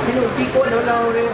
Sinuti ko, ano, Laure?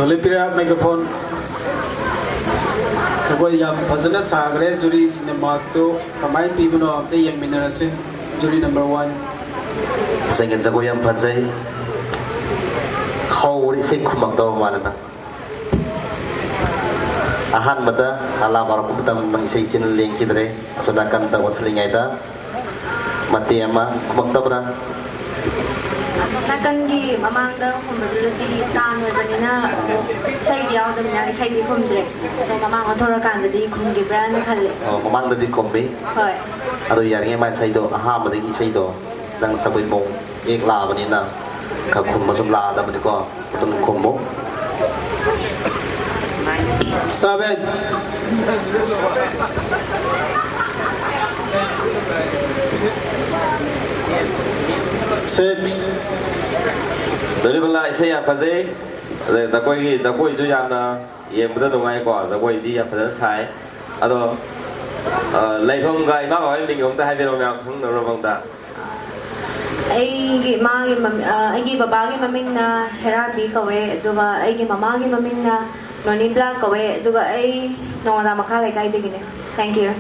Dolipira microphone. Kagway yam Fazana Sagre, jury cinema to Kamai Pibuno of the Young Minerasi, jury number 1. Second Zagoyam Pazay. How would it think Kumakto Malana? Ahan Mata, Alabaraputam, Sachin Linkidre, Sodakanta was Lingata, Matiama, Kumaktabra. Secondly, among the humidity stand with the Nina, say the other Nina, say the Kumdre, among Torakan, the Kumdi brand, Among the Combi, Ado Yaringa Saido, Ahamadi Saido, Dang Sabibo, Egg Lavanina, Kakumasum Lada, Medico, Combo. 7. Six. Dari bala saya Fazay, takoi tu yang na, yang betul dongai ko, takoi di yang Fazay sai, atau leihong gai mak awak lingkong tu hai berong yang kang norong ta. Ay babagi maming na Herabi kawe, duga ay mamagi maming na Nonibla kawe, duga ay nongana makalay kay digine. Thank you.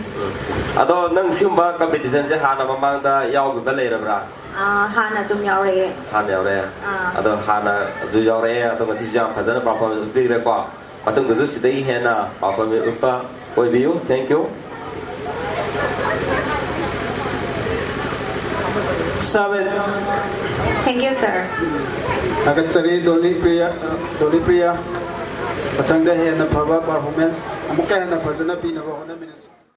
Atau nang simba competition je hana mamang ta yau ke balai rabra. Hana tum yau re. Hana yau re. Atau hana tu yau re atau macam siapa Fazay performance big re ko. Patung tu sedih hena performance upa. Oi view, thank you. 7. Thank you, sir. Agachari Dolipria. Patang dahil na paba performance. Amukaya na Fazana Pinabo na Minister.